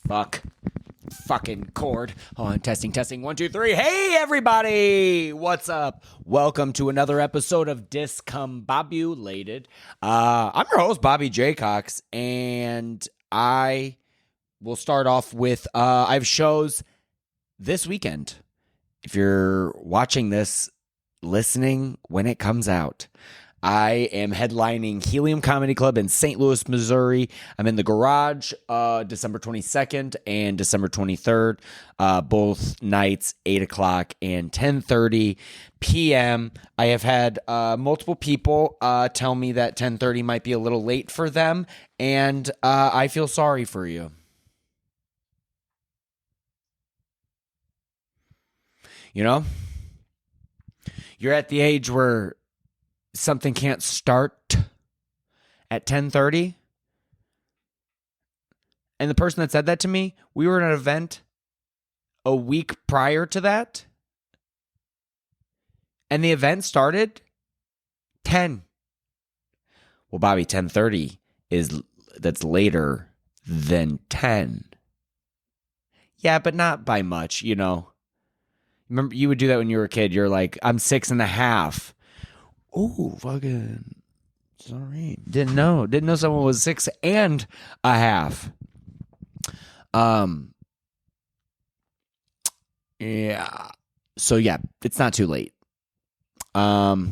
Fuck. Fucking cord. Hold on, testing. 1, 2, 3. Hey, everybody! What's up? Welcome to another episode of Discombobulated. I'm your host, Bobby J Cox, and I will start off with I have shows this weekend. If you're watching this, listening when it comes out, I am headlining Helium Comedy Club in St. Louis, Missouri. I'm in the Garage December 22nd and December 23rd, both nights, 8 o'clock and 10:30 p.m. I have had multiple people tell me that 10:30 might be a little late for them, and I feel sorry for you. You know, you're at the age where something can't start at 10:30. And the person that said that to me, we were at an event a week prior to that. And the event started 10. Well, Bobby, 10:30 that's later than 10. Yeah, but not by much, you know. Remember, you would do that when you were a kid. You're like, I'm 6.5. Oh, fucking sorry. Didn't know someone was 6.5. Yeah. So yeah, it's not too late. There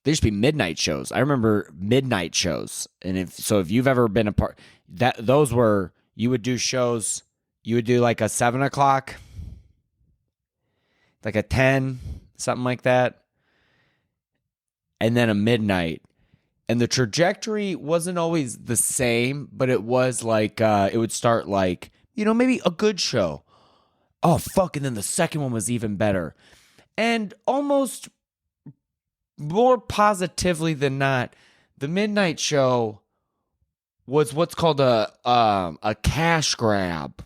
used to be midnight shows. I remember midnight shows. And if you've ever been a part, those were, you would do shows, you would do like a 7 o'clock, like a 10, something like that. And then a midnight. And the trajectory wasn't always the same, but it was like, it would start like, maybe a good show. Oh, fuck. And then the second one was even better. And almost more positively than not, the midnight show was what's called a cash grab.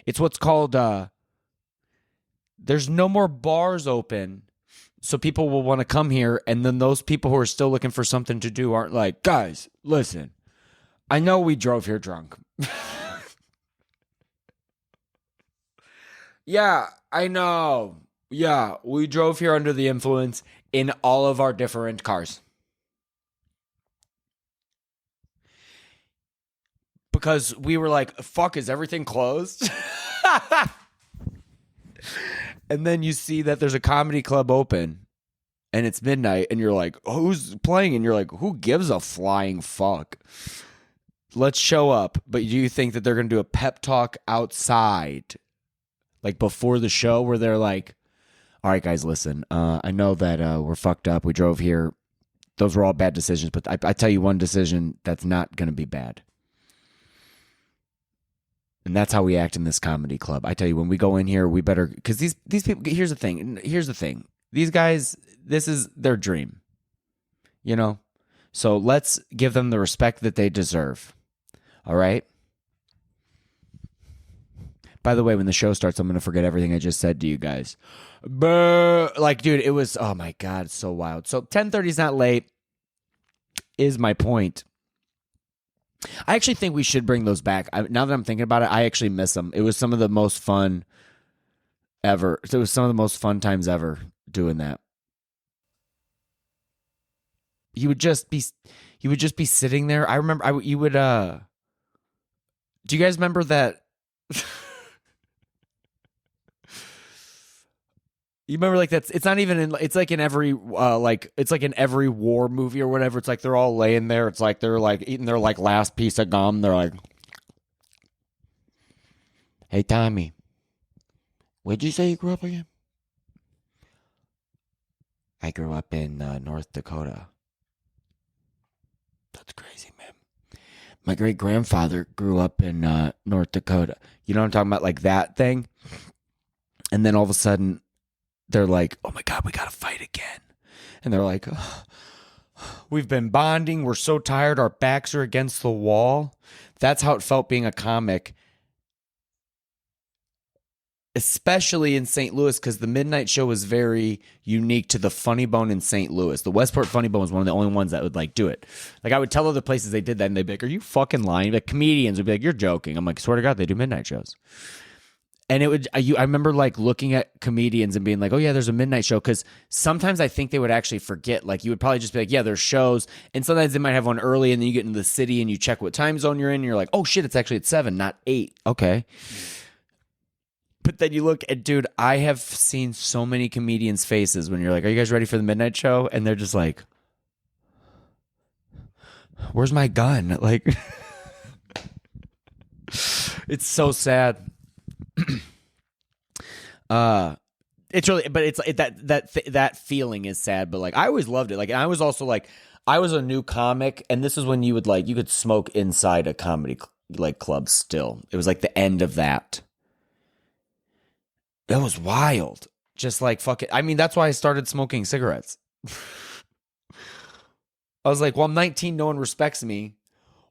It's what's called, there's no more bars open, so people will want to come here, and then those people who are still looking for something to do aren't like, guys, listen, I know we drove here drunk. Yeah, I know. Yeah, we drove here under the influence in all of our different cars. Because we were like, fuck, is everything closed? And then you see that there's a comedy club open and it's midnight and you're like, who's playing? And you're like, who gives a flying fuck? Let's show up. But do you think that they're going to do a pep talk outside, like before the show, where they're like, all right, guys, listen, I know that we're fucked up. We drove here. Those were all bad decisions. But I tell you one decision that's not going to be bad. And that's how we act in this comedy club. I tell you, when we go in here, we better, because these people, here's the thing. These guys, this is their dream, So let's give them the respect that they deserve. All right? By the way, when the show starts, I'm going to forget everything I just said to you guys. Like, dude, it was, oh my God, so wild. So 10:30 is not late, is my point. I actually think we should bring those back. Now that I'm thinking about it, I actually miss them. It was some of the most fun ever. It was some of the most fun times ever doing that. You would just be sitting there. I remember you would. Do you guys remember that? You remember like that's, it's not even in, it's like in every it's like in every war movie or whatever. It's like they're all laying there. It's like they're like eating their like last piece of gum. They're like, hey Tommy, where'd you say you grew up again? I grew up in North Dakota. That's crazy, man. My great grandfather grew up in North Dakota. You know what I'm talking about? Like that thing. And then all of a sudden, they're like, oh my God, we got to fight again. And they're like, oh, we've been bonding. We're so tired. Our backs are against the wall. That's how it felt being a comic especially in St. Louis, because the midnight show was very unique to the Funny Bone in St. Louis. The Westport Funny Bone was one of the only ones that would like do it. Like I would tell other places they did that, and they'd be like, "Are you fucking lying?" Like comedians would be like, "You're joking." I'm like, "Swear to God, they do midnight shows." And it would. I remember like looking at comedians and being like, "Oh yeah, there's a midnight show." Because sometimes I think they would actually forget. Like you would probably just be like, "Yeah, there's shows," and sometimes they might have one early, and then you get into the city and you check what time zone you're in, and you're like, "Oh shit, it's actually at 7, not 8." Okay. But then you look at, dude, I have seen so many comedians' faces when you're like, "Are you guys ready for the midnight show?" And they're just like, "Where's my gun?" Like, it's so sad. It's really, but it's that feeling is sad. But like, I always loved it. Like, and I was also like, I was a new comic, and this is when you would like you could smoke inside a comedy like club. Still, it was like the end of that. That was wild. Just like fuck it. I mean, that's why I started smoking cigarettes. I was like, well, I'm 19. No one respects me.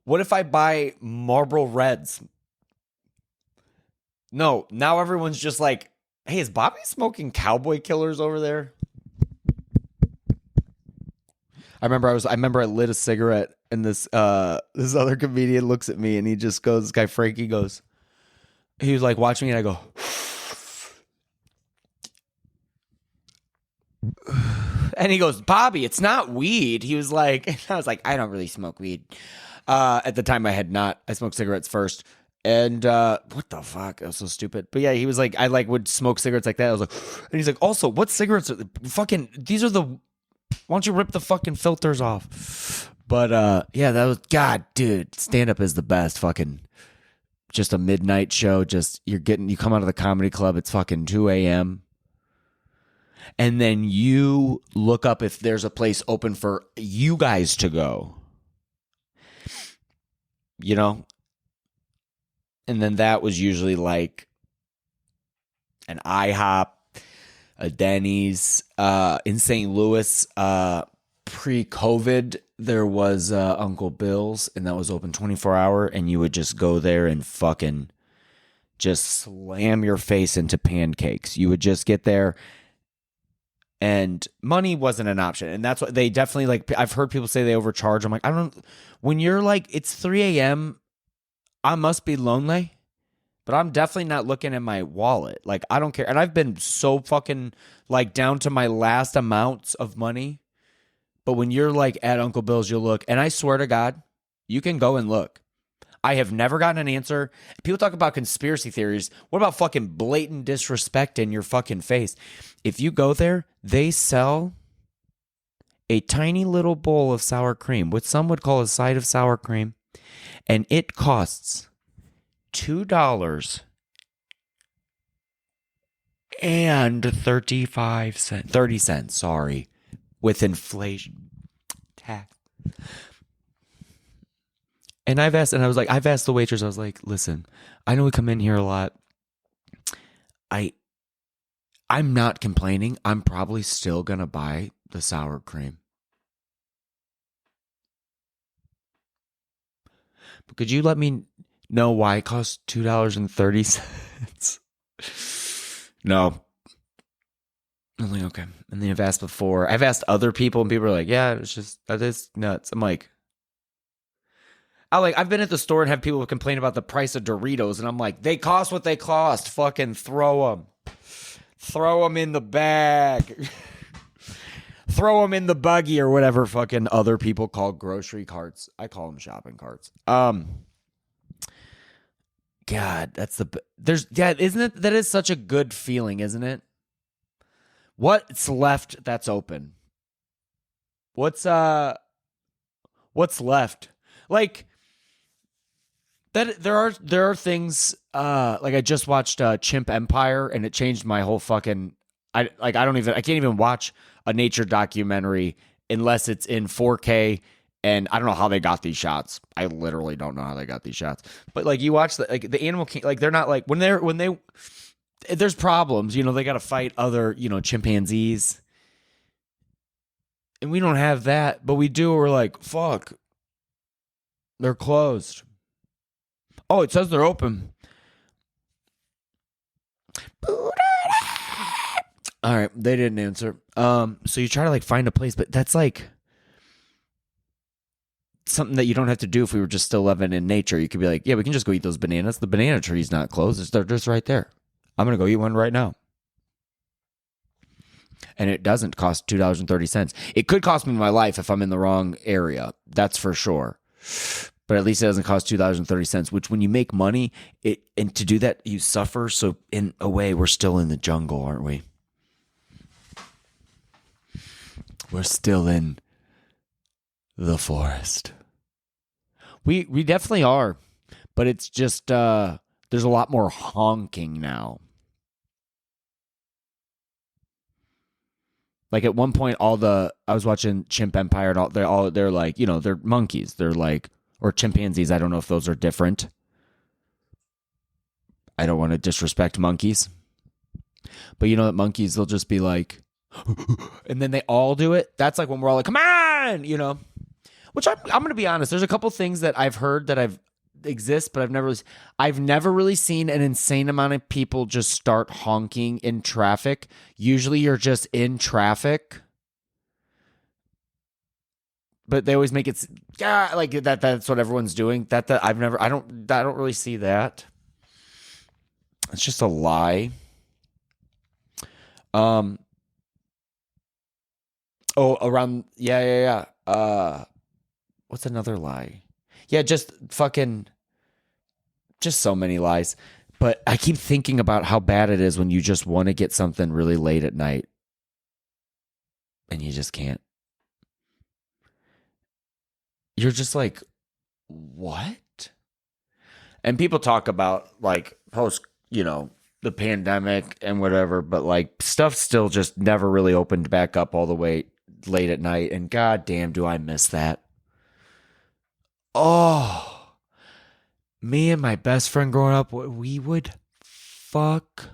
What if I buy Marlboro Reds? No, now everyone's just like, hey, is Bobby smoking Cowboy Killers over there? I remember I lit a cigarette, and this other comedian looks at me and he just goes, this guy Frankie goes, he was like watching me and I go, and he goes, "Bobby, it's not weed." He was like, and I was like, I don't really smoke weed. At the time I had not. I smoked cigarettes first. And what the fuck? That was so stupid. But yeah, he was like, I like would smoke cigarettes like that. I was like, and he's like, also, what cigarettes are fucking? These are the. Why don't you rip the fucking filters off? But yeah, that was God, dude. Stand up is the best. Fucking, just a midnight show. Just you come out of the comedy club. It's fucking 2 a.m. And then you look up if there's a place open for you guys to go. You know. And then that was usually like an IHOP, a Denny's. In St. Louis, pre-COVID, there was Uncle Bill's, and that was open 24-hour, and you would just go there and fucking just slam your face into pancakes. You would just get there, and money wasn't an option. And that's what they definitely, like, I've heard people say they overcharge. I'm like, I don't, when you're like, it's 3 a.m., I must be lonely, but I'm definitely not looking at my wallet. Like, I don't care. And I've been so fucking, like, down to my last amounts of money. But when you're, like, at Uncle Bill's, you'll look. And I swear to God, you can go and look. I have never gotten an answer. People talk about conspiracy theories. What about fucking blatant disrespect in your fucking face? If you go there, they sell a tiny little bowl of sour cream, what some would call a side of sour cream. And it costs $2.35, 30 cents, sorry, with inflation tax. And I've asked the waitress, I was like, listen, I know we come in here a lot. I'm not complaining. I'm probably still gonna buy the sour cream. But could you let me know why it costs $2.30? No. I'm like, okay. And then I've asked before. I've asked other people, and people are like, yeah, it's just, that is nuts. I'm like, I've been at the store and have people complain about the price of Doritos, and I'm like, they cost what they cost. Fucking throw them. Throw them in the bag. Throw them in the buggy or whatever fucking other people call grocery carts. I call them shopping carts. God, isn't it? That is such a good feeling, isn't it? What's left that's open? What's left? Like that there are things like I just watched Chimp Empire, and it changed my whole fucking I can't even watch a nature documentary unless it's in 4K, and I don't know how they got these shots. I literally don't know how they got these shots. But like you watch the animal king, like they're not like when they there's problems, they got to fight other, chimpanzees. And we don't have that, but we do. We're like, fuck. They're closed. Oh, it says they're open. All right, they didn't answer. So you try to like find a place, but that's like something that you don't have to do if we were just still living in nature. You could be like, yeah, we can just go eat those bananas. The banana tree's not closed. They're just right there. I'm going to go eat one right now. And it doesn't cost $2.30. It could cost me my life if I'm in the wrong area. That's for sure. But at least it doesn't cost $2.30, which when you make money, and to do that, you suffer. So in a way, we're still in the jungle, aren't we? We're still in the forest. We definitely are, but it's just there's a lot more honking now. Like at one point, I was watching Chimp Empire, and they're like, they're monkeys. They're like, or chimpanzees. I don't know if those are different. I don't want to disrespect monkeys, but you know that monkeys, they'll just be like, and then they all do it. That's like when we're all like, come on, Which I'm going to be honest. There's a couple things that I've heard that exist, but I've never really seen an insane amount of people just start honking in traffic. Usually you're just in traffic, but they always make it like that. That's what everyone's doing. I don't really see that. It's just a lie. Around yeah. What's another lie? Yeah, just so many lies. But I keep thinking about how bad it is when you just want to get something really late at night and you just can't. You're just like, what? And people talk about like post, the pandemic and whatever, but like stuff still just never really opened back up all the way late at night. And god damn, do I miss that. Oh, me and my best friend growing up, we would fuck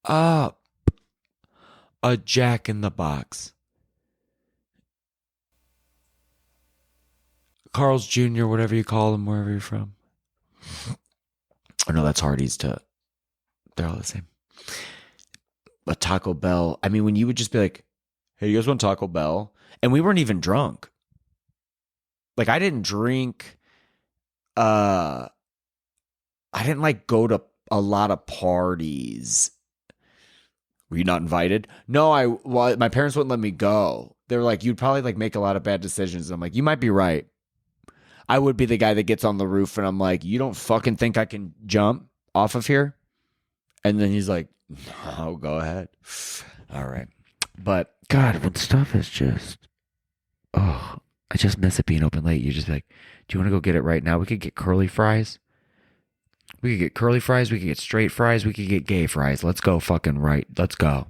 up a Jack in the Box. Carl's Jr., whatever you call them, wherever you're from. Oh, no, that's Hardee's too. They're all the same. A Taco Bell. I mean, when you would just be like, hey, you guys want Taco Bell? And we weren't even drunk. Like, I didn't drink. I didn't like go to a lot of parties. Were you not invited? No, my parents wouldn't let me go. They were like, you'd probably like make a lot of bad decisions. And I'm like, you might be right. I would be the guy that gets on the roof and I'm like, you don't fucking think I can jump off of here? And then he's like, no, go ahead. All right. But God, when stuff is just, I just miss it being open late. You just be like, do you want to go get it right now? We could get curly fries. We could get curly fries. We could get straight fries. We could get gay fries. Let's go fucking right. Let's go.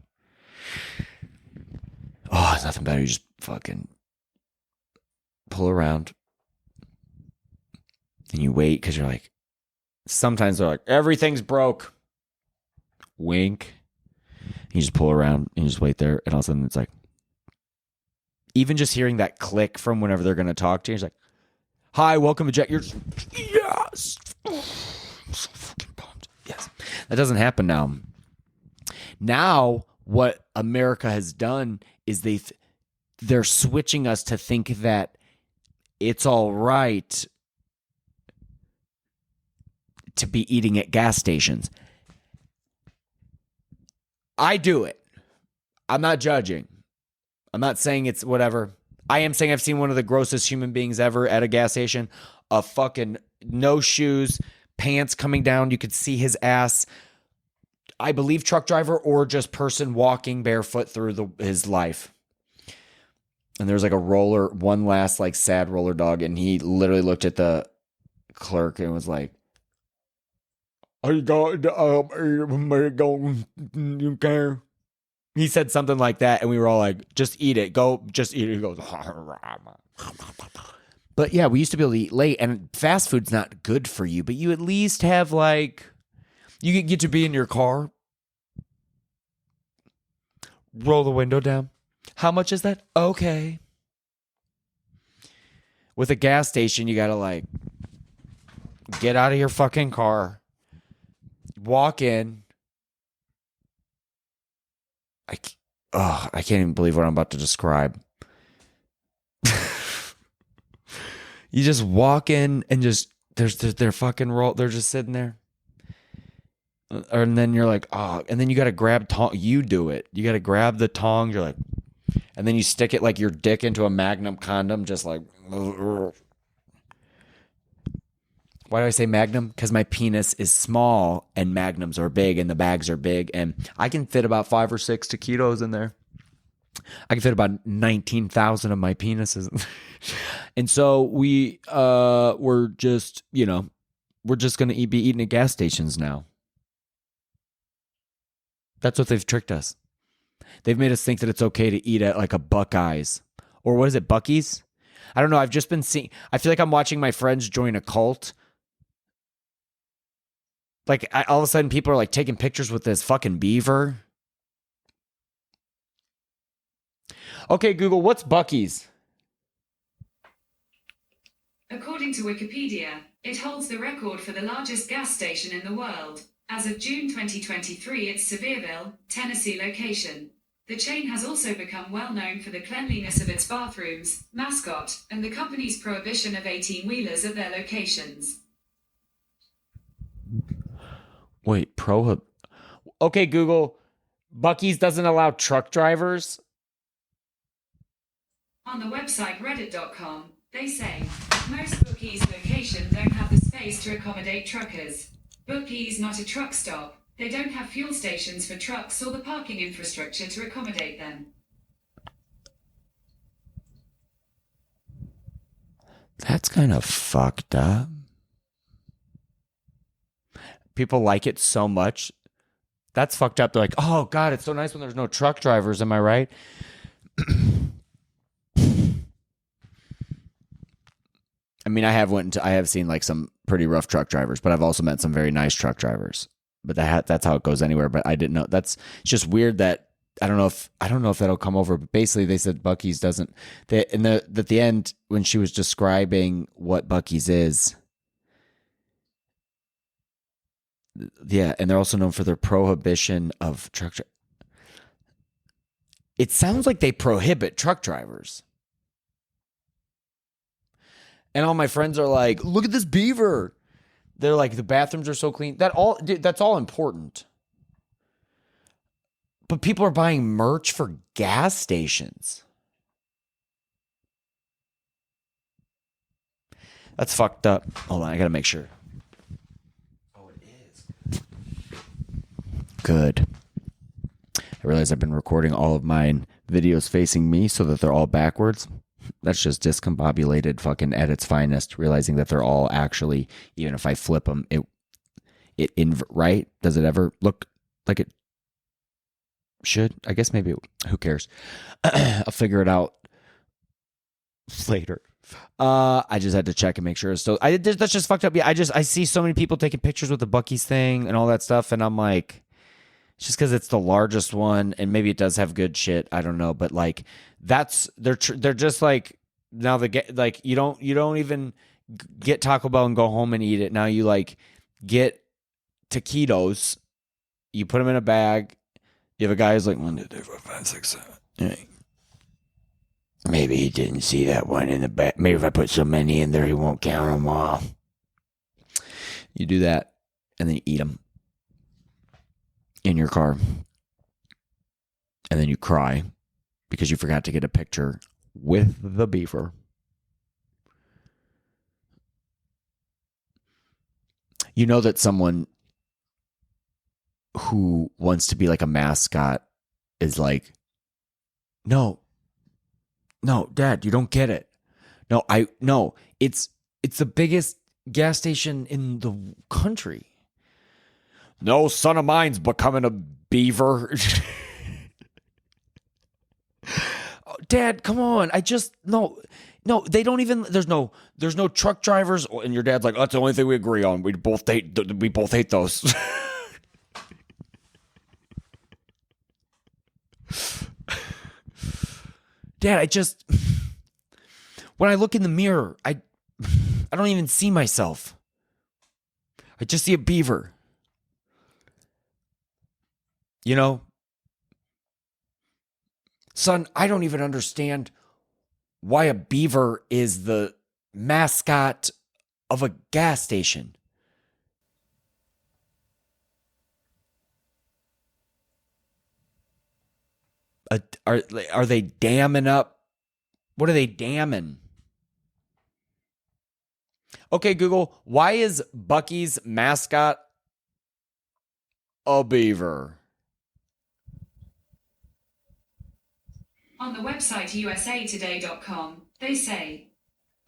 Oh, it's nothing better. You just fucking pull around. And you wait because you're like, sometimes they're like, everything's broke. Wink. You just pull around and you just wait there. And all of a sudden it's like, even just hearing that click from whenever they're going to talk to you, it's like, hi, welcome to Jack. You're just, yes. Oh, I'm so fucking pumped. Yes. That doesn't happen now. Now, what America has done is they're switching us to think that it's all right to be eating at gas stations. I do it. I'm not judging. I'm not saying it's whatever. I am saying I've seen one of the grossest human beings ever at a gas station. A fucking no shoes, pants coming down. You could see his ass. I believe truck driver or just person walking barefoot through his life. And there's like one last like sad roller dog. And he literally looked at the clerk and was like, I got you care. He said something like that, and we were all like, just eat it. Go, just eat it. He goes, but yeah, we used to be able to eat late, and fast food's not good for you, but you at least have like, you get to be in your car, roll the window down. How much is that? Okay. With a gas station, you gotta like, get out of your fucking car. Walk in, I can't even believe what I'm about to describe. You just walk in and just they're fucking roll. They're just sitting there, and then you're like, oh, and then you got to grab tong. You do it. You got to grab the tongs. You're like, and then you stick it like your dick into a Magnum condom, just like. Why do I say Magnum? Because my penis is small and Magnums are big and the bags are big, and I can fit about 5 or 6 taquitos in there. I can fit about 19,000 of my penises. And so we're just, we're just going to be eating at gas stations now. That's what they've tricked us. They've made us think that it's okay to eat at like a Buckeyes. Or what is it, Bucky's? I don't know. I've just been seeing, I feel like I'm watching my friends join a cult. Like, all of a sudden, people are like taking pictures with this fucking beaver. Okay, Google, what's Bucky's? According to Wikipedia, it holds the record for the largest gas station in the world. As of June 2023, its Sevierville, Tennessee location. The chain has also become well known for the cleanliness of its bathrooms, mascot, and the company's prohibition of 18-wheelers at their locations. Wait, Okay, Google, Bucky's doesn't allow truck drivers? On the website reddit.com, they say, most Bucky's locations don't have the space to accommodate truckers. Bucky's not a truck stop. They don't have fuel stations for trucks or the parking infrastructure to accommodate them. That's kind of fucked up. People like it so much. That's fucked up. They're like, oh, God, it's so nice when there's no truck drivers. Am I right? I mean, I have seen like some pretty rough truck drivers, but I've also met some very nice truck drivers. But that's how it goes anywhere. But I didn't know. It's just weird that I don't know if that'll come over. But basically, they said Bucky's doesn't. At the end, when she was describing what Bucky's is. Yeah, and they're also known for their prohibition of truck. It sounds like they prohibit truck drivers. And all my friends are like, "Look at this beaver." They're like, "The bathrooms are so clean." That's all important. But people are buying merch for gas stations. That's fucked up. Hold on, I gotta make sure. Good. I realize I've been recording all of my videos facing me so that they're all backwards. That's just discombobulated fucking at its finest, realizing that they're all actually, even if I flip them, right? Does it ever look like it should? I guess maybe, who cares? I'll figure it out later. I just had to check and make sure it's still, that's just fucked up. Yeah, I see so many people taking pictures with the Bucky's thing and all that stuff, and I'm like, it's just because it's the largest one, and maybe it does have good shit. I don't know, but like they're just like, now like you don't even get Taco Bell and go home and eat it. Now you like get taquitos, you put them in a bag. You have a guy who's like 1, 2, 3, 4, 5, 6, 7. Maybe he didn't see that one in the back. Maybe if I put so many in there, he won't count them all. You do that, and then you eat them in your car, and then you cry because you forgot to get a picture with the beaver. You know that someone who wants to be like a mascot is like, no, Dad, you don't get it. No, it's the biggest gas station in the country. No son of mine's becoming a beaver. Dad, come on. No, they don't even, there's no truck drivers. And your dad's like, oh, that's the only thing we agree on. We both hate those. Dad, when I look in the mirror, I don't even see myself. I just see a beaver. You know, Son, I don't even understand why a beaver is the mascot of a gas station. Are they damming up? What are they damming? Okay, Google, why is Bucky's mascot a beaver? On the website usatoday.com, they say,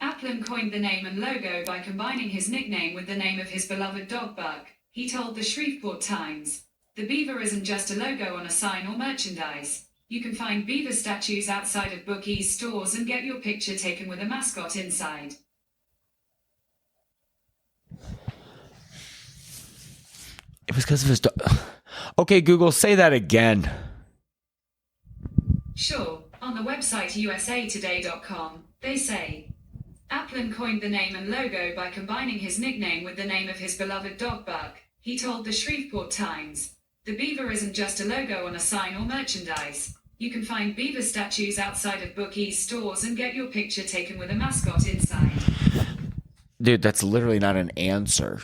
Applin coined the name and logo by combining his nickname with the name of his beloved dog Buck. He told the Shreveport Times, "The beaver isn't just a logo on a sign or merchandise. You can find beaver statues outside of Bucky's stores and get your picture taken with a mascot inside." It was because of his dog. Okay, Google, say that again. Sure, on the website usatoday.com, they say, Applin coined the name and logo by combining his nickname with the name of his beloved dog Buck. He told the Shreveport Times, "The beaver isn't just a logo on a sign or merchandise. You can find beaver statues outside of Bucky's stores and get your picture taken with a mascot inside." Dude, that's literally not an answer.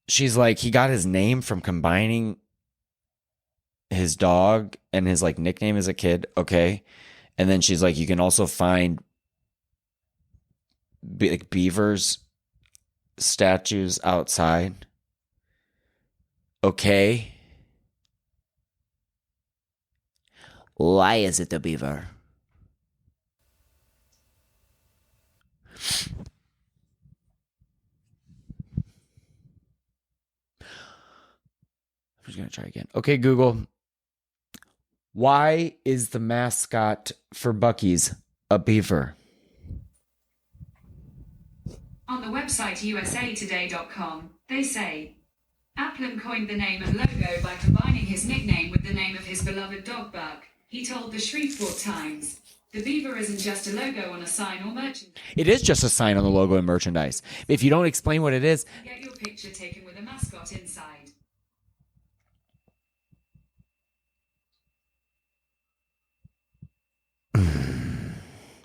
She's like, he got his name from combining his dog and his like nickname as a kid. Okay. And then she's like, you can also find like beavers statues outside. Okay. Why is it the beaver? I'm just going to try again. Okay, Google. Why is the mascot for Bucky's a beaver? On the website usatoday.com, they say, Applin coined the name and logo by combining his nickname with the name of his beloved dog Buck. He told the Shreveport Times, "The beaver isn't just a logo on a sign or merchandise." It is just a sign on the logo and merchandise. If you don't explain what it is, Get your picture taken with a mascot inside.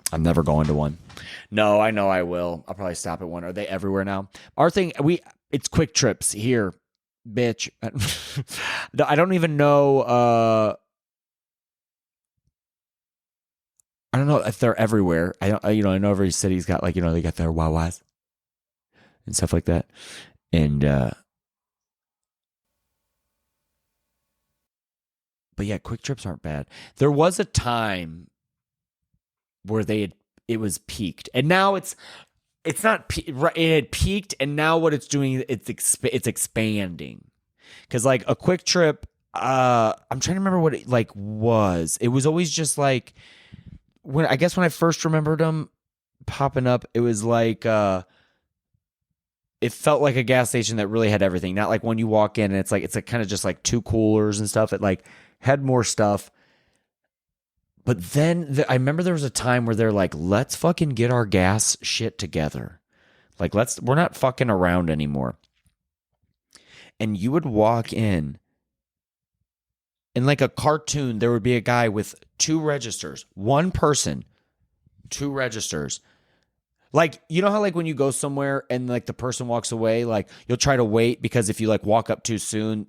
I'm never going to one. No, I know I will. I'll probably stop at one. Are they everywhere now? Our thing, it's Quick Trips here, bitch. I don't even know. I don't know if they're everywhere. I know every city's got like, they got their Wawas and stuff like that. And, but yeah, Quick Trips aren't bad. There was a time where it was peaked, and now it's not. It had peaked, and now what it's doing, it's expanding. Because like a Quick Trip, I'm trying to remember what it like was. It was always just like when I first remembered them popping up, it was like it felt like a gas station that really had everything. Not like when you walk in and it's like kind of just like two coolers and stuff. It like had more stuff. But then I remember there was a time where they're like, let's fucking get our gas shit together. Like, we're not fucking around anymore. And you would walk in like a cartoon, there would be a guy with two registers, one person, two registers. Like, you know how like when you go somewhere and like the person walks away, like you'll try to wait because if you like walk up too soon,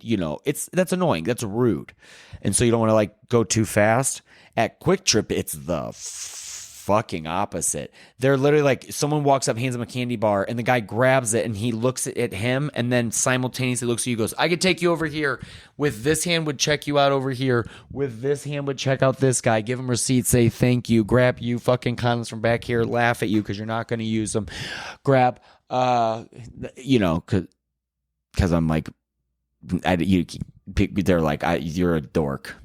that's annoying. That's rude. And so you don't want to like go too fast. At Quick Trip, it's the fucking opposite. They're literally like, someone walks up, hands him a candy bar, and the guy grabs it, and he looks at him, and then simultaneously looks at you, goes, "I could take you over here. With this hand would check you out over here. With this hand would check out this guy. Give him receipts, say thank you. Grab you fucking condoms from back here, laugh at you because you're not going to use them. Grab, because I'm like, they're like, you're a dork.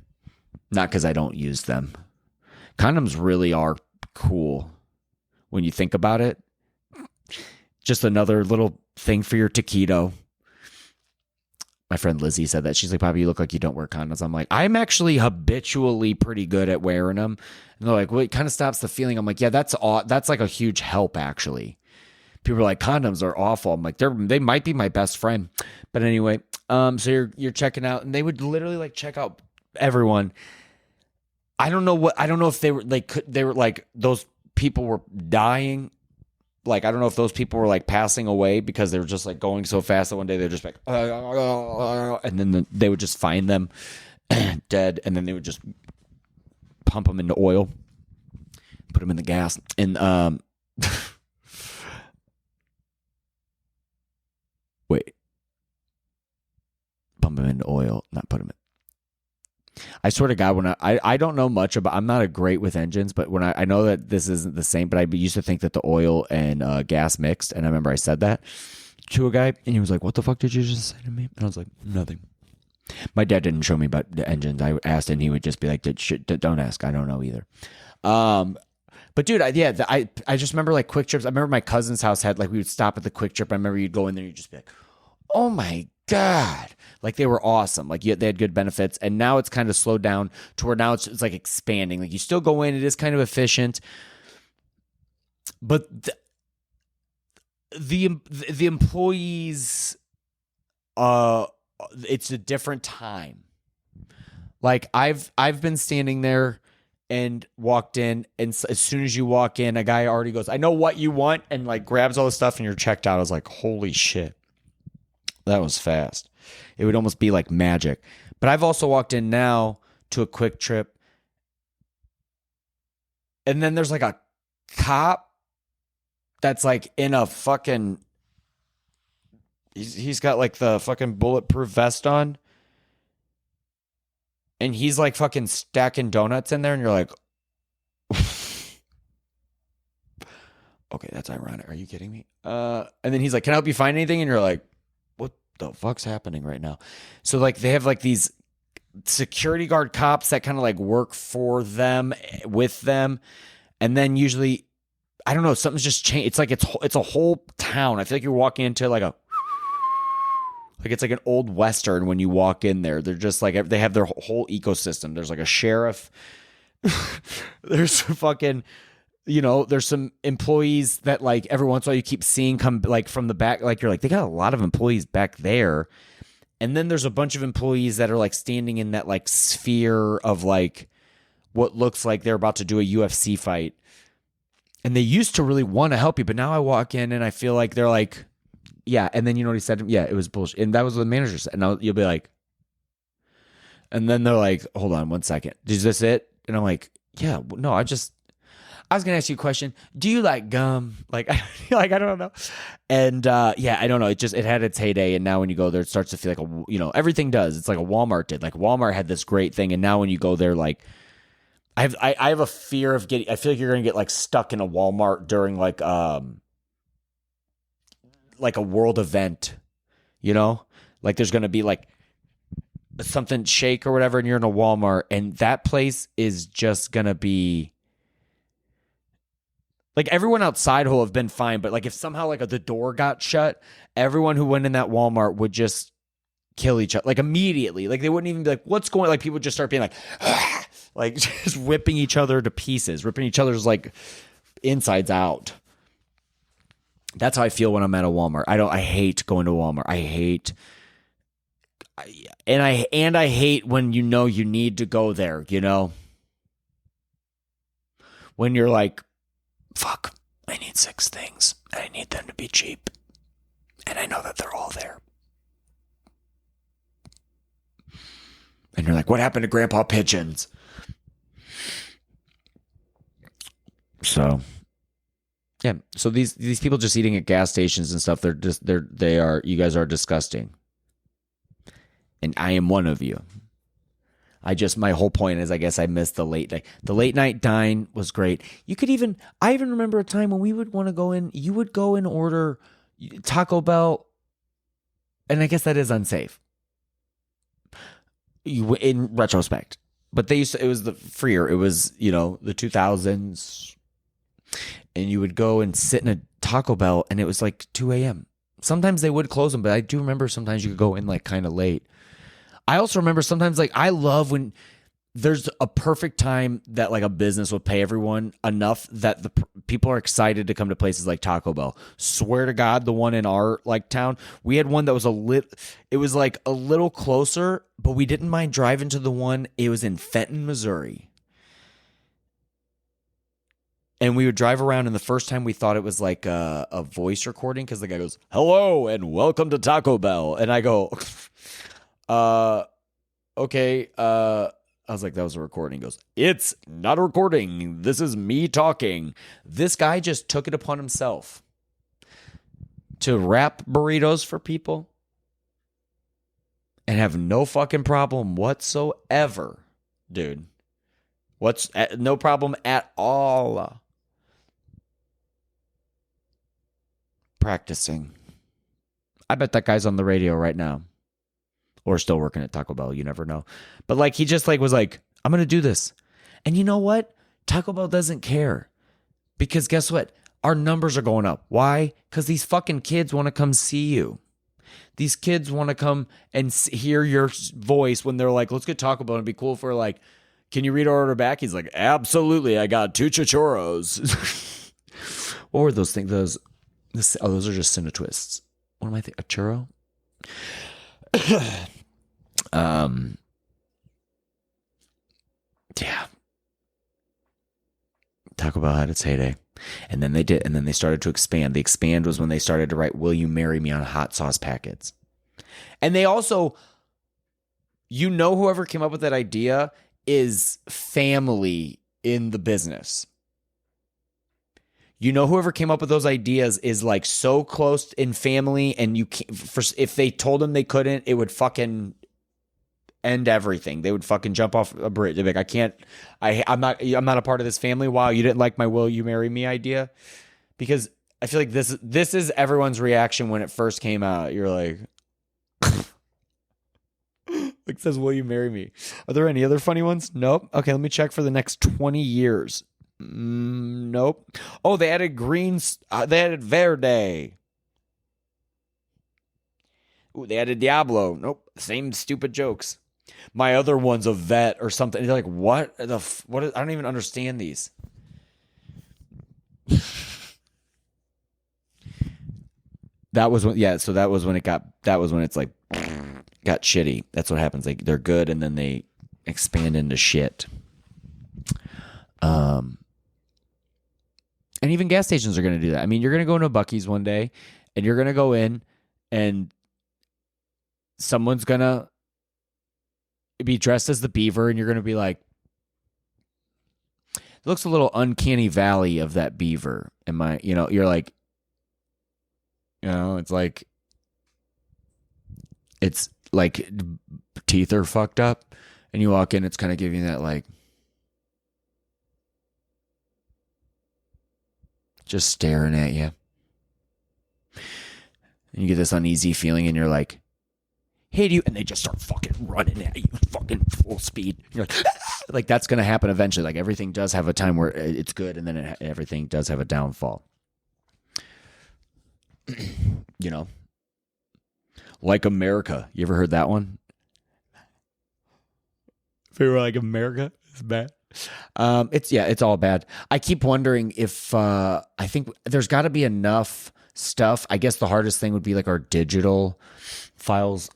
Not because I don't use them. Condoms really are cool when you think about it. Just another little thing for your taquito. My friend Lizzie said that. She's like, "Bobby, you look like you don't wear condoms." I'm like, I'm actually habitually pretty good at wearing them. And they're like, "Well, it kind of stops the feeling." I'm like, "Yeah, that's like a huge help, actually." People are like, "Condoms are awful." I'm like, they might be my best friend. But anyway, so you're checking out, and they would literally like check out everyone. I don't know if they were like those people were dying. Like, I don't know if those people were like passing away because they were just like going so fast that one day they're just like, and then they would just find them dead, and then they would just pump them into oil, put them in the gas, and wait, pump them into oil, not put them in. I swear to God, when I don't know much about, I'm not a great with engines, but when I know that this isn't the same, but I used to think that the oil and gas mixed, and I remember I said that to a guy, and he was like, "What the fuck did you just say to me?" And I was like, "Nothing." My dad didn't show me about the engines. I asked, and he would just be like, "Don't ask. I don't know either." But dude, I just remember like Quick Trips. I remember my cousin's house had like, we would stop at the Quick Trip. I remember you'd go in there, and you'd just be like, "Oh my God." Like, they were awesome. Like, they had good benefits. And now it's kind of slowed down to where now it's like expanding. Like, you still go in, it is kind of efficient. But the employees, it's a different time. Like, I've been standing there and walked in, and as soon as you walk in, a guy already goes, "I know what you want," and like grabs all the stuff, and you're checked out. I was like, holy shit. That was fast. It would almost be like magic. But I've also walked in now to a Quick Trip, and then there's like a cop that's like in a fucking, he's got like the fucking bulletproof vest on, and he's like fucking stacking donuts in there, and you're like, okay, that's ironic. Are you kidding me? And then he's like, "Can I help you find anything?" And you're like, the fuck's happening right now? So like, they have like these security guard cops that kind of like work for them, with them, and then usually, I don't know, something's just changed. It's like it's a whole town. I feel like you're walking into like it's like an old western when you walk in there. They're just like, they have their whole ecosystem. There's like a sheriff. There's fucking, there's some employees that like every once in a while you keep seeing come like from the back. Like, you're like, they got a lot of employees back there. And then there's a bunch of employees that are like standing in that like sphere of like what looks like they're about to do a UFC fight. And they used to really want to help you, but now I walk in and I feel like they're like, yeah. And then you know what he said? Yeah, it was bullshit. And that was what the manager said. And you'll be like, and then they're like, "Hold on 1 second. Is this it?" And I'm like, "Yeah, no, I was going to ask you a question. Do you like gum?" Like, I don't know. And yeah, I don't know. It had its heyday. And now when you go there, it starts to feel like everything does. It's like a Walmart did. Like, Walmart had this great thing. And now when you go there, like, I have a fear of I feel like you're going to get like stuck in a Walmart during like a world event, like there's going to be like something shake or whatever. And you're in a Walmart, and that place is just going to be, like, everyone outside will have been fine, but like if somehow like the door got shut, everyone who went in that Walmart would just kill each other like immediately. Like, they wouldn't even be like, "What's going on?" Like, people would just start being like, "Ah!" Like just whipping each other to pieces, ripping each other's like insides out. That's how I feel when I'm at a Walmart. I hate going to Walmart. I hate when you need to go there, when you're like, "Fuck, I need 6 things, and I need them to be cheap, and I know that they're all there." And you're like, "What happened to Grandpa Pigeons?" So, yeah. So these people just eating at gas stations and stuff, you guys are disgusting. And I am one of you. My whole point is, I guess I missed the late night. The late night dine was great. I even remember a time when we would want to go in, you would go and order Taco Bell, and I guess that is unsafe in retrospect. But it was the freer. It was, the 2000s, and you would go and sit in a Taco Bell, and it was like 2 a.m. Sometimes they would close them, but I do remember sometimes you could go in like kind of late. I also remember sometimes, like, I love when there's a perfect time that like a business will pay everyone enough that the people are excited to come to places like Taco Bell. Swear to God, the one in our like town, we had one that was it was like a little closer, but we didn't mind driving to the one. It was in Fenton, Missouri. And we would drive around, and the first time we thought it was like a voice recording because the guy goes, "Hello and welcome to Taco Bell," and I go, "Okay." I was like, "That was a recording." He goes, "It's not a recording. This is me talking." This guy just took it upon himself to wrap burritos for people and have no fucking problem whatsoever, dude. No problem at all. Practicing. I bet that guy's on the radio right now. Or still working at Taco Bell. You never know. But like he just like was like, I'm going to do this. And you know what? Taco Bell doesn't care. Because guess what? Our numbers are going up. Why? Because these fucking kids want to come see you. These kids want to come and hear your voice when they're like, let's get Taco Bell. It'd be cool for like, can you read our order back? He's like, absolutely. I got 2 churros. What were those things? Those are just Cinna Twists. What am I thinking? A churro? Yeah. Taco Bell had its heyday. And then they started to expand. The expand was when they started to write, "Will you marry me?" on hot sauce packets. And they also, whoever came up with that idea is family in the business. Whoever came up with those ideas is like so close in family, and you can't, if they told them they couldn't, it would fucking end everything. They would fucking jump off a bridge. They'd be like, I'm not a part of this family. Wow, you didn't like my "will you marry me" idea? Because I feel like this is everyone's reaction when it first came out. You're like, it says, "Will you marry me?" Are there any other funny ones? Nope. Okay, let me check for the next 20 years. Nope. Oh, they added greens. They added verde. Ooh, they added Diablo. Nope. Same stupid jokes. My other one's a vet or something. They're like, what? I don't even understand these. That was when it's like got shitty. That's what happens. Like they're good and then they expand into shit. And even gas stations are going to do that. I mean, you're going to go into a Bucky's one day and you're going to go in and someone's going to be dressed as the beaver and you're going to be like, it looks a little uncanny valley of that beaver. You're like, it's like teeth are fucked up and you walk in, it's kind of giving you that like, just staring at you. And you get this uneasy feeling and you're like, hey, do you? And they just start fucking running at you, fucking full speed. You're like, like that's going to happen eventually. Like everything does have a time where it's good and then everything does have a downfall. Like America. You ever heard that one? If you were like America, it's bad. It's all bad. I keep wondering if I think there's got to be enough stuff. I guess the hardest thing would be like our digital files.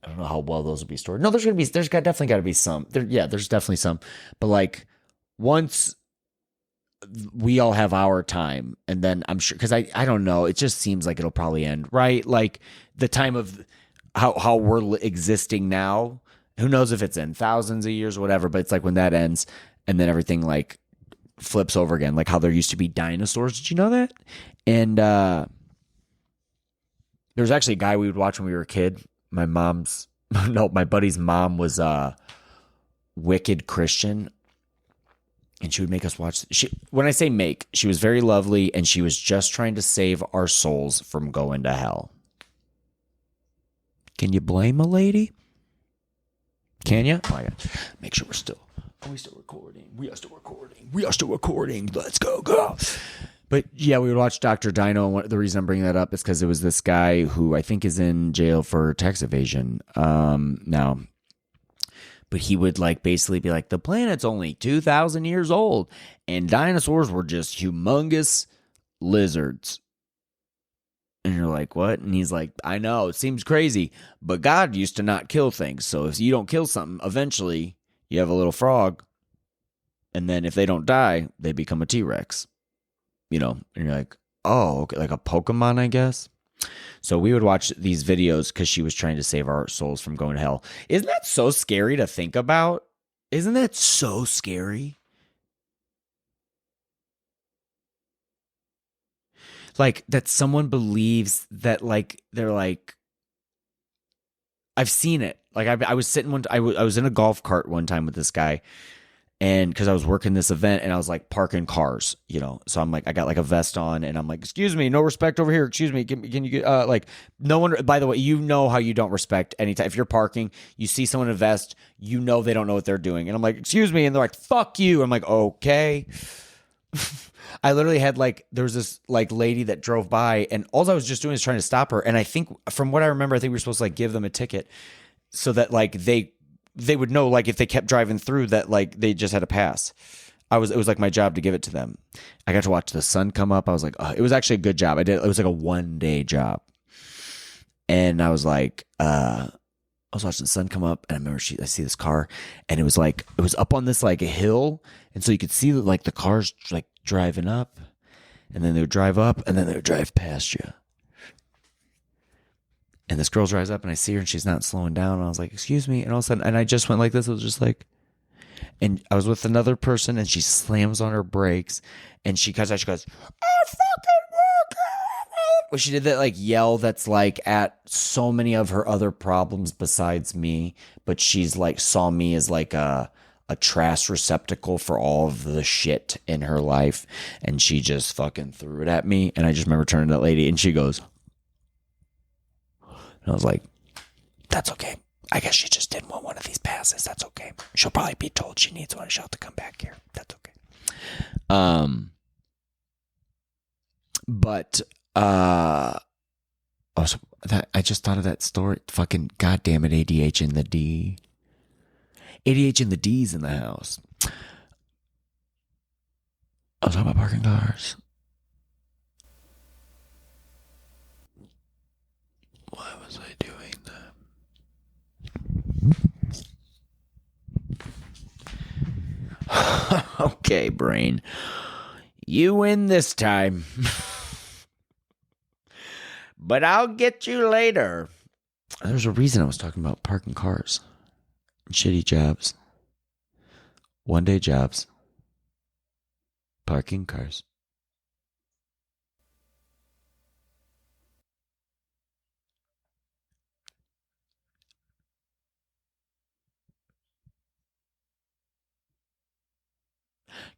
I don't know how well those would be stored. No, definitely got to be some. There's definitely some. But like once we all have our time, and then I'm sure because I don't know. It just seems like it'll probably end right. Like the time of how we're existing now. Who knows if it's in thousands of years or whatever, but it's like when that ends and then everything like flips over again, like how there used to be dinosaurs. Did you know that? And there's actually a guy we would watch when we were a kid. My buddy's mom was a wicked Christian and she would make us watch. When I say make, she was very lovely and she was just trying to save our souls from going to hell. Can you blame a lady? Can you? Oh my God. Make sure we're still. Are we still recording? We are still recording. Let's go. But yeah, we would watch Dr. Dino. And the reason I'm bringing that up is because it was this guy who I think is in jail for tax evasion now. But he would like basically be like, the planet's only 2,000 years old and dinosaurs were just humongous lizards. And you're like, what? And he's like, I know, it seems crazy, but God used to not kill things. So if you don't kill something, eventually you have a little frog. And then if they don't die, they become a T-Rex. and you're like, oh, okay, like a Pokemon, I guess. So we would watch these videos because she was trying to save our souls from going to hell. Isn't that so scary to think about? Isn't that so scary? Like that someone believes that like they're like, I've seen it. Like I was sitting I was in a golf cart one time with this guy, and because I was working this event and I was like parking cars, so I'm like, I got like a vest on and I'm like, excuse me, no respect over here. Excuse me. Can you get, like, no one, by the way, how you don't respect anytime. If you're parking, you see someone in a vest, they don't know what they're doing. And I'm like, excuse me. And they're like, fuck you. I'm like, okay. I literally had like, there was this like lady that drove by and all I was just doing is trying to stop her. And I think from what I remember, I think we were supposed to like give them a ticket so that like they would know, like if they kept driving through that, like they just had to pass. It was like my job to give it to them. I got to watch the sun come up. I was like, it was actually a good job. It was like a 1-day job. And I was like, I was watching the sun come up and I remember I see this car and it was up on this like a hill. And so you could see like the cars like driving up and then they would drive up and then they would drive past you. And this girl drives up and I see her and she's not slowing down. And I was like, excuse me. And all of a sudden, and I just went like this. It was just like, and I was with another person and she slams on her brakes and she goes, I fucking work. Well, she did that like yell that's like at so many of her other problems besides me. But she's like, saw me as like a trash receptacle for all of the shit in her life. And she just fucking threw it at me. And I just remember turning to that lady and she goes, and I was like, that's okay. I guess she just didn't want one of these passes. That's okay. She'll probably be told she needs one. She'll have to come back here. That's okay. But I just thought of that story. Fucking goddamn it, ADH in the D. ADH in the D's in the house. I was talking about parking cars. Why was I doing that? Okay, brain. You win this time. But I'll get you later. There's a reason I was talking about parking cars. Shitty jobs. 1-day jobs. Parking cars.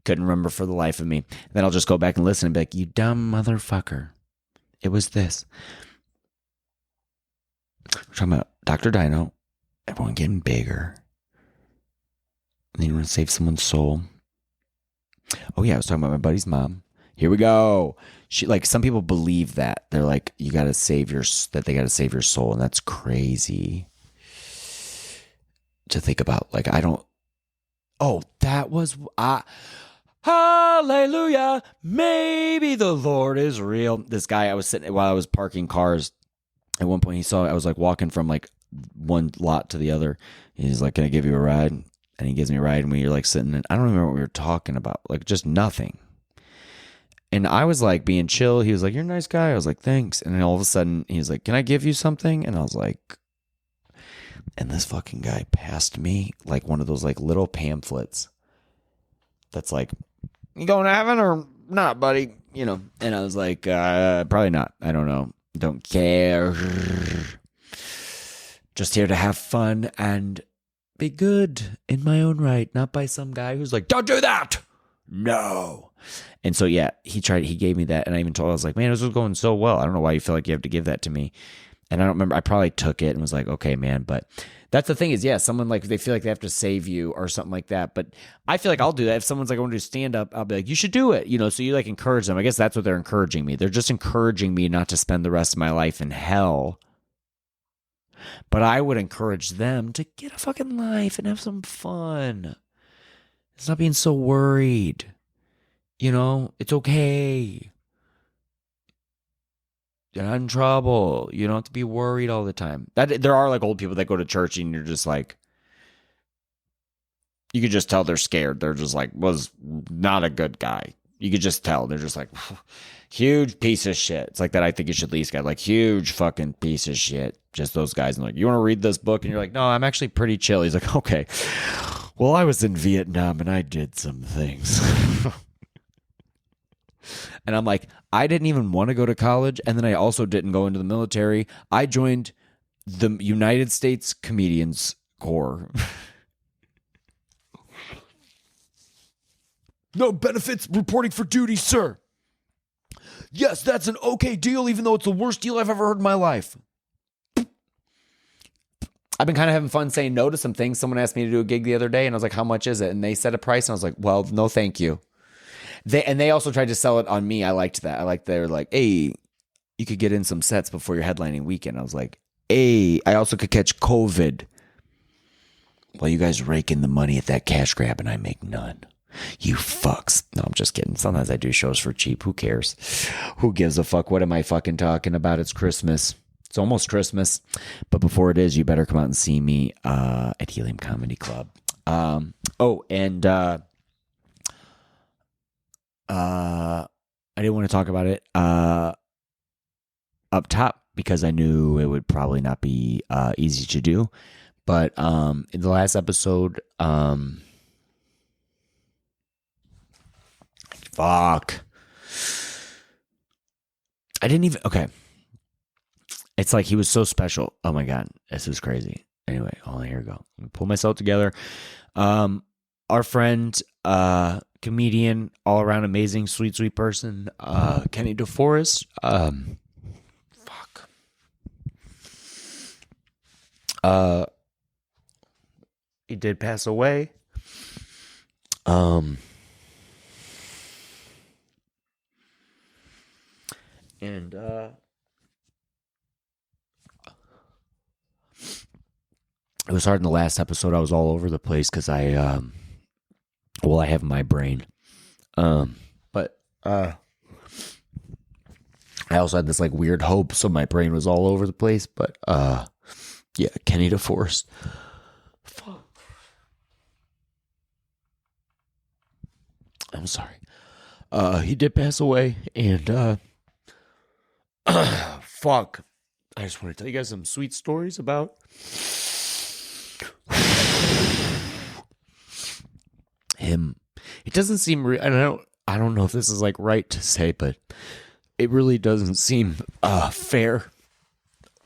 Couldn't remember for the life of me. Then I'll just go back and listen and be like, you dumb motherfucker. It was this. We're talking about Dr. Dino. Everyone getting bigger. And then you want to save someone's soul. Oh yeah, I was talking about my buddy's mom. Here we go. She, like, some people believe that. They're like, they gotta save your soul. And that's crazy to think about. Like, that was, hallelujah, maybe the Lord is real. This guy, I was sitting while I was parking cars. At one point, he saw I was like walking from like one lot to the other. He's like, "Can I give you a ride?" And he gives me a ride, and we were like sitting. And I don't remember what we were talking about, like just nothing. And I was like being chill. He was like, "You're a nice guy." I was like, "Thanks." And then all of a sudden, he was like, "Can I give you something?" And I was like, and this fucking guy passed me like one of those like little pamphlets. That's like, you going to heaven or not, buddy? And I was like, probably not. I don't know. Don't care. Just here to have fun and be good in my own right. Not by some guy who's like, don't do that. No. And so, yeah, he gave me that. And I even told him, I was like, man, this was going so well. I don't know why you feel like you have to give that to me. And I don't remember. I probably took it and was like, okay, man. But that's the thing is, yeah, someone like they feel like they have to save you or something like that. But I feel like I'll do that. If someone's like, I want to do stand up, I'll be like, you should do it. So you like encourage them. I guess that's what they're encouraging me. They're just encouraging me not to spend the rest of my life in hell. But I would encourage them to get a fucking life and have some fun. It's not being so worried. It's okay. You're not in trouble. You don't have to be worried all the time. There are like old people that go to church and you're just like, you could just tell they're scared. They're just like, was not a good guy. You could just tell. They're just like, huge piece of shit. It's like that I Think You Should Leave guy, like, huge fucking piece of shit. Just those guys. And like, you want to read this book? And you're like, no, I'm actually pretty chill. He's like, okay. Well, I was in Vietnam and I did some things. And I'm like, I didn't even want to go to college. And then I also didn't go into the military. I joined the United States Comedians Corps. No benefits reporting for duty, sir. Yes, that's an okay deal, even though it's the worst deal I've ever heard in my life. I've been kind of having fun saying no to some things. Someone asked me to do a gig the other day, and I was like, how much is it? And they said a price, and I was like, well, no, thank you. They also tried to sell it on me. I liked that. They were like, hey, you could get in some sets before your headlining weekend. I was like, hey, I also could catch COVID. Well, you guys rake in the money at that cash grab, and I make none. You fucks. No, I'm just kidding. Sometimes I do shows for cheap. Who cares? Who gives a fuck? What am I fucking talking about? It's Christmas. It's almost Christmas. But before it is, you better come out and see me at Helium Comedy Club. I didn't want to talk about it up top because I knew it would probably not be easy to do. But in the last episode, fuck. I didn't even, okay. It's like he was so special. Oh my God, this is crazy. Anyway, here we go. Let me pull myself together. Our friend, comedian, all around amazing, sweet person, Kenny DeForest. He did pass away. And it was hard in the last episode. I was all over the place because I have my brain. But I also had this like weird hope, so my brain was all over the place. But yeah, Kenny DeForest. Fuck. I'm sorry. He did pass away, and fuck. I just want to tell you guys some sweet stories about him. It doesn't seem and I don't know if this is like right to say, but it really doesn't seem fair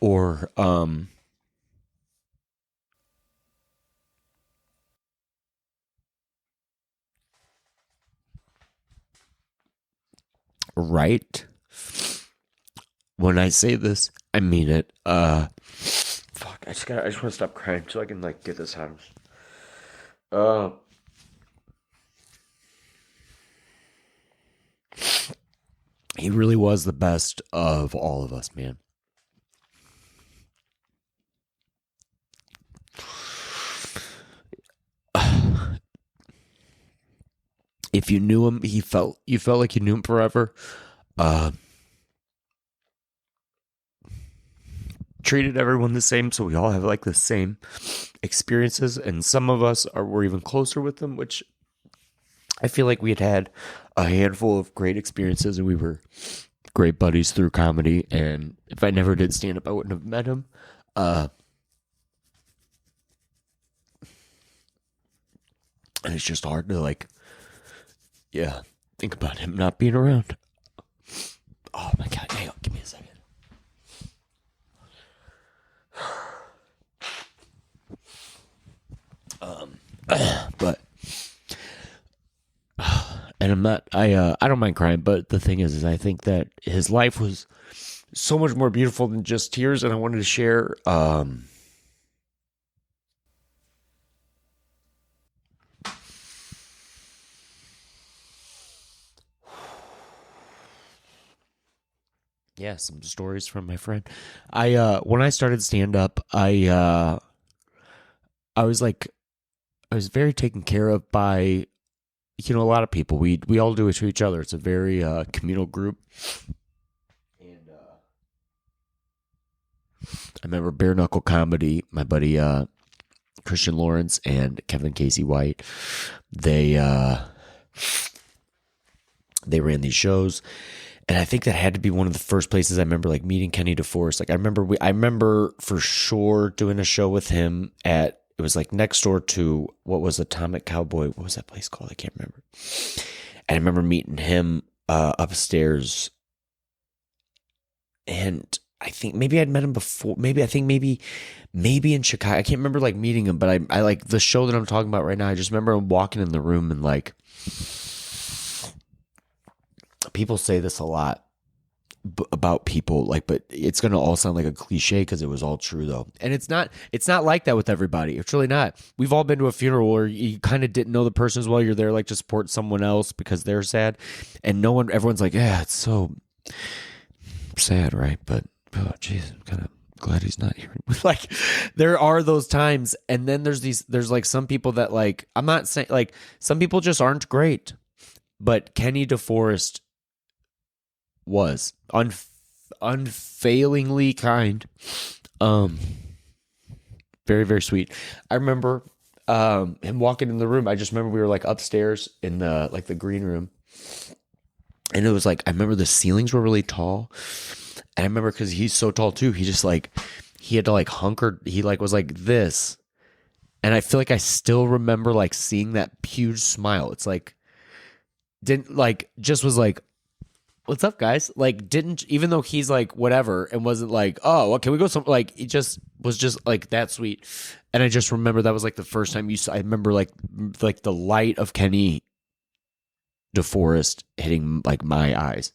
or right. When I say this, I mean it. Fuck, I just want to stop crying so I can like get this out. He really was the best of all of us, man. If you knew him, you felt like you knew him forever. Treated everyone the same, so we all have like the same experiences, and some of us were even closer with them, which I feel like we had a handful of great experiences, and we were great buddies through comedy. And if I never did stand up, I wouldn't have met him. And it's just hard to like, yeah, think about him not being around. Oh my God, hang on, give me a second. But and I'm not, I don't mind crying, but the thing is I think that his life was so much more beautiful than just tears, and I wanted to share yeah, some stories from my friend. When I started stand up, I was very taken care of by, a lot of people. We all do it to each other. It's a very communal group. And I remember Bare Knuckle Comedy, my buddy Christian Lawrence and Kevin Casey White. They They ran these shows. And I think that had to be one of the first places I remember like meeting Kenny DeForest. Like I remember for sure doing a show with him it was like next door to what was Atomic Cowboy. What was that place called? I can't remember. And I remember meeting him upstairs. And I think maybe I'd met him before. Maybe in Chicago. I can't remember like meeting him, but I like the show that I'm talking about right now. I just remember him walking in the room and like, people say this a lot about people, like, but it's going to all sound like a cliche because it was all true though. And it's not like that with everybody. It's really not. We've all been to a funeral where you kind of didn't know the person as well. You're there like to support someone else because they're sad. And everyone's like, yeah, it's so sad, right? But, oh, geez, I'm kind of glad he's not here. Like, there are those times. And then there's like some people that like, I'm not saying like some people just aren't great, but Kenny DeForest was unfailingly kind, very, very sweet. I remember him walking in the room. I just remember we were like upstairs in the green room, and it was like I remember the ceilings were really tall, and I remember because he's so tall too, he just like he had to like he like was like this, and I feel like I still remember like seeing that huge smile. It's like didn't like just was like, what's up, guys? Like, didn't, even though he's like whatever and wasn't like, oh, well, can we go some, like, it just was just like that sweet. And I just remember that was like the first time I remember like the light of Kenny DeForest hitting like my eyes.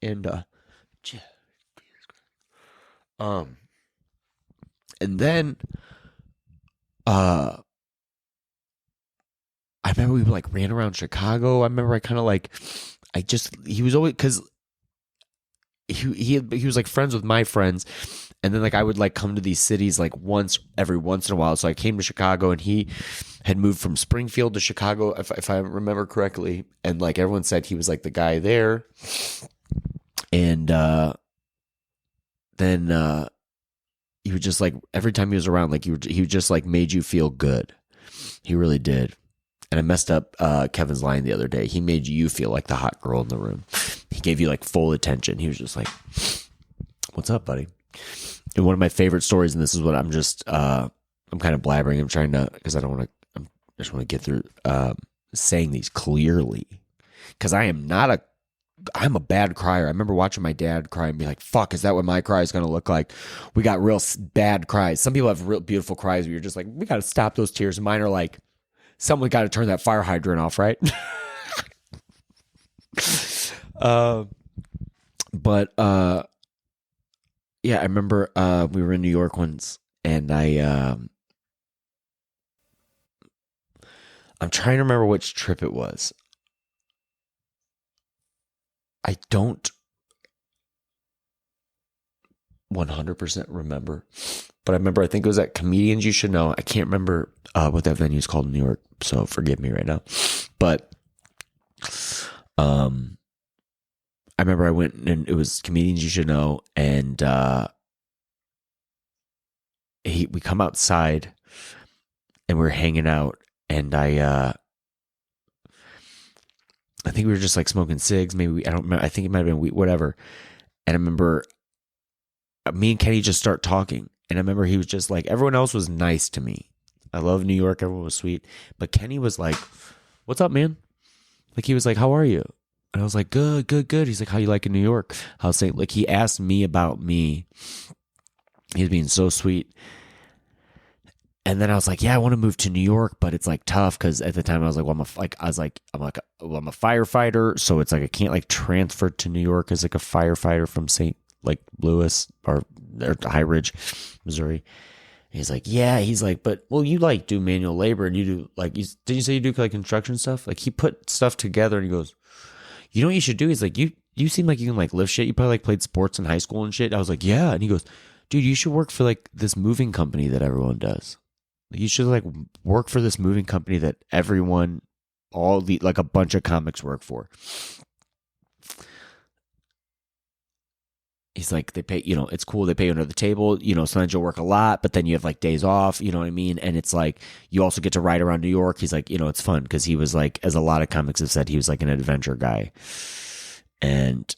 And and then I remember we like ran around Chicago. I remember I kind of like, he was always, because he was like friends with my friends, and then like I would like come to these cities like every once in a while. So I came to Chicago, and he had moved from Springfield to Chicago, if I remember correctly, and like everyone said he was like the guy there. And then he would just like, every time he was around, like he would just like made you feel good. He really did. And I messed up Kevin's line the other day. He made you feel like the hot girl in the room. He gave you like full attention. He was just like, what's up, buddy? And one of my favorite stories, and this is what I'm just, I'm kind of blabbering. I'm trying to, because I just want to get through saying these clearly. Because I'm a bad crier. I remember watching my dad cry and be like, fuck, is that what my cry is going to look like? We got real bad cries. Some people have real beautiful cries where you're just like, we got to stop those tears. Mine are like, someone got to turn that fire hydrant off, right? Yeah, I remember we were in New York once, and I'm trying to remember which trip it was. I don't 100% remember, but I remember, I think it was at Comedians You Should Know. I can't remember what that venue is called in New York, so forgive me right now. But I remember I went, and it was Comedians You Should Know, and we come outside, and we're hanging out, and I think we were just like smoking cigs. Maybe I don't remember. I think it might have been weed, whatever. And I remember me and Kenny just start talking. And I remember he was just like, everyone else was nice to me. I love New York. Everyone was sweet. But Kenny was like, what's up, man? Like, he was like, how are you? And I was like, good, good, good. He's like, how you like in New York? I was saying, like, he asked me about me. He was being so sweet. And then I was like, yeah, I want to move to New York, but it's like tough because at the time I was like, well, I'm a firefighter, so it's like I can't like transfer to New York as like a firefighter from St. like Louis or High Ridge, Missouri. And he's like, yeah, he's like, but well, you like do manual labor, and you do like, did you say you do like construction stuff? Like, he put stuff together, and he goes, you know what you should do? He's like, you seem like you can like lift shit. You probably like played sports in high school and shit. I was like, yeah, and he goes, dude, you should work for like this moving company that everyone does. You should like work for this moving company that everyone, like a bunch of comics work for. he's like, they pay, it's cool. They pay you under the table. Sometimes you'll work a lot, but then you have like days off, you know what I mean? And it's like, you also get to ride around New York. He's like, it's fun. Cause he was like, as a lot of comics have said, he was like an adventure guy. And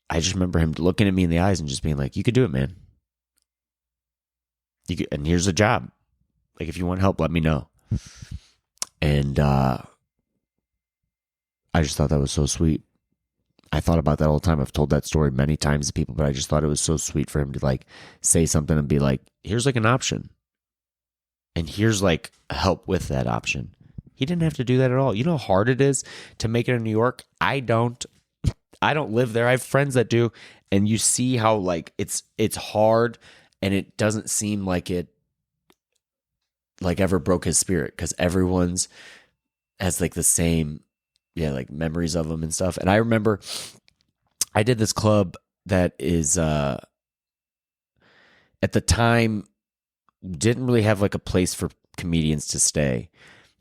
I just remember him looking at me in the eyes and just being like, you could do it, man. And here's a job. Like, if you want help, let me know. And I just thought that was so sweet. I thought about that all the time. I've told that story many times to people, but I just thought it was so sweet for him to like say something and be like, here's like an option. And here's like help with that option. He didn't have to do that at all. You know how hard it is to make it in New York? I don't live there. I have friends that do. And you see how like it's hard, and it doesn't seem like it like ever broke his spirit, because everyone's has like the same, like memories of him and stuff. And I remember I did this club that is at the time didn't really have like a place for comedians to stay.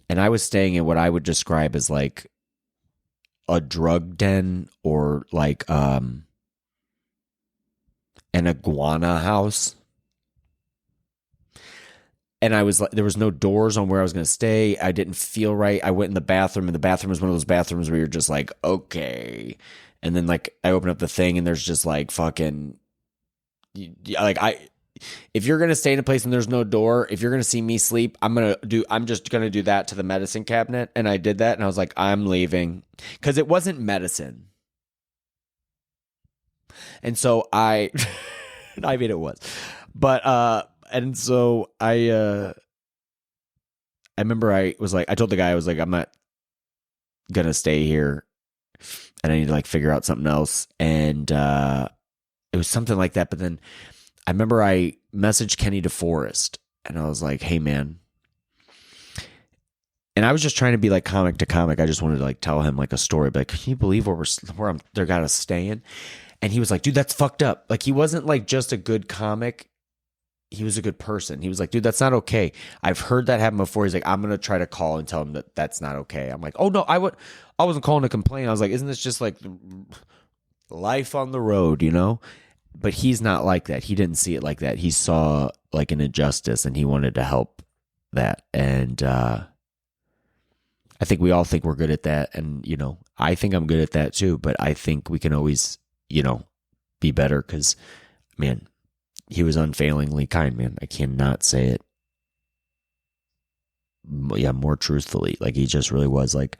And I was staying in what I would describe as like a drug den, or like an iguana house. And I was like, there was no doors on where I was going to stay. I didn't feel right. I went in the bathroom, and the bathroom was one of those bathrooms where you're just like, okay. And then like I open up the thing, and there's just like fucking, like if you're going to stay in a place and there's no door, if you're going to see me sleep, I'm just going to do that to the medicine cabinet. And I did that, and I was like, I'm leaving, because it wasn't medicine. And so I mean, it was, but, and so I remember I was like, I told the guy, I was like, I'm not going to stay here, and I need to like figure out something else. And it was something like that. But then I remember I messaged Kenny DeForest, and I was like, hey man. And I was just trying to be like comic to comic. I just wanted to like tell him like a story, but like, can you believe where they're got us staying? And he was like, dude, that's fucked up. Like, he wasn't like just a good comic. He was a good person. He was like, dude, that's not okay. I've heard that happen before. He's like, I'm going to try to call and tell him that that's not okay. I'm like, oh no, I wasn't calling to complain. I was like, isn't this just like life on the road, But he's not like that. He didn't see it like that. He saw like an injustice, and he wanted to help that. And I think we all think we're good at that. And, I think I'm good at that too, but I think we can always, be better, because, man, he was unfailingly kind, man. I cannot say it. Yeah, more truthfully. Like, he just really was like,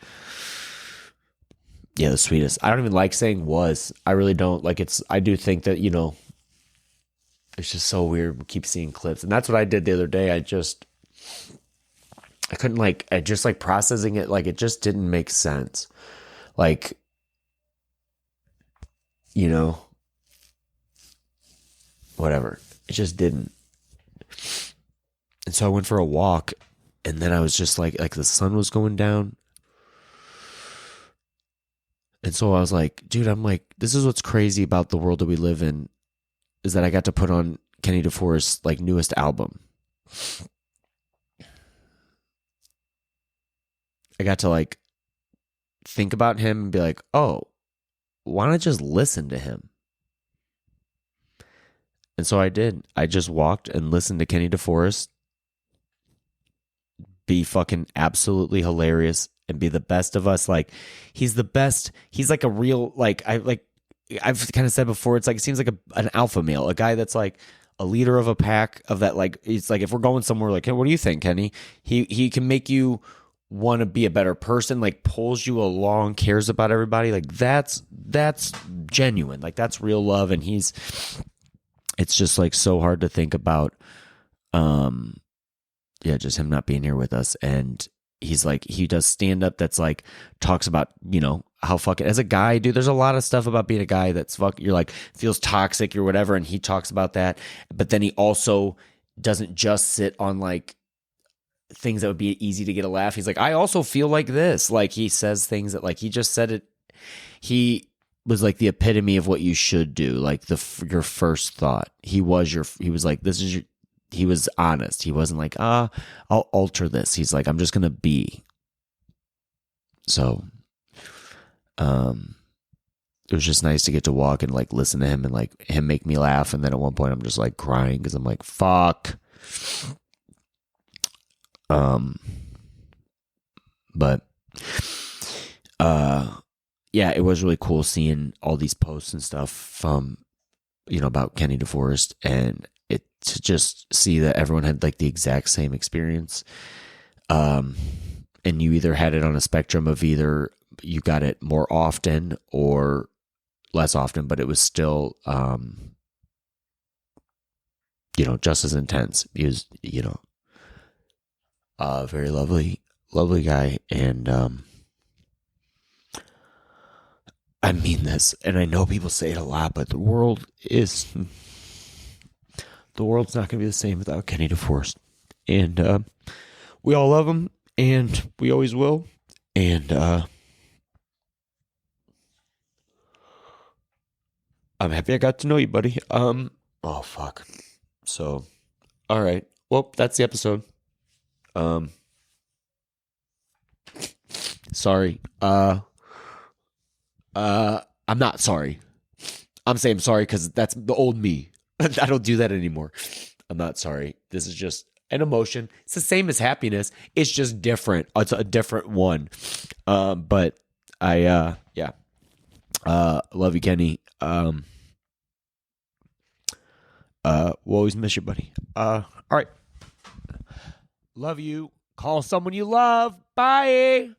the sweetest. I don't even like saying was. I really don't. Like, I do think that, it's just so weird. We keep seeing clips. And that's what I did the other day. I couldn't like processing it. Like, it just didn't make sense. Like, whatever. It just didn't. And so I went for a walk, and then I was just like the sun was going down. And so I was like, dude, I'm like, this is what's crazy about the world that we live in, is that I got to put on Kenny DeForest's like newest album. I got to like think about him and be like, oh, why don't I just listen to him? And so I did. I just walked and listened to Kenny DeForest be fucking absolutely hilarious and be the best of us. Like, he's the best. He's like a real, I've kind of said before, it's like, it seems like an alpha male, a guy that's like a leader of a pack of that. Like, it's like, if we're going somewhere, like, hey, what do you think, Kenny? He can make you want to be a better person, like pulls you along, cares about everybody. Like, that's genuine. Like, that's real love. And it's just like so hard to think about, just him not being here with us. And he's like, he does stand up that's like, talks about, how fucking, as a guy, dude, there's a lot of stuff about being a guy that's you're like, feels toxic or whatever. And he talks about that. But then he also doesn't just sit on like things that would be easy to get a laugh. He's like, I also feel like this. Like, he says things that, like, he just said it. He was like the epitome of what you should do. Like your first thought. He was like, this is your, he was honest. He wasn't like, I'll alter this. He's like, I'm just going to be. So, it was just nice to get to walk and like listen to him and like him make me laugh. And then at one point I'm just like crying because I'm like, fuck. But yeah, it was really cool seeing all these posts and stuff from, about Kenny DeForest, and it to just see that everyone had like the exact same experience. And you either had it on a spectrum of either you got it more often or less often, but it was still, just as intense. He was, a very lovely guy. And, I mean this, and I know people say it a lot, but the world's not going to be the same without Kenny DeForest. And, we all love him, and we always will. And, I'm happy I got to know you, buddy. Oh, fuck. So, all right. Well, that's the episode. Sorry. I'm not sorry. I'm saying sorry because that's the old me. I don't do that anymore. I'm not sorry. This is just an emotion. It's the same as happiness. It's just different. It's a different one. But I, yeah. Love you, Kenny. We'll always miss you, buddy. All right. Love you. Call someone you love. Bye.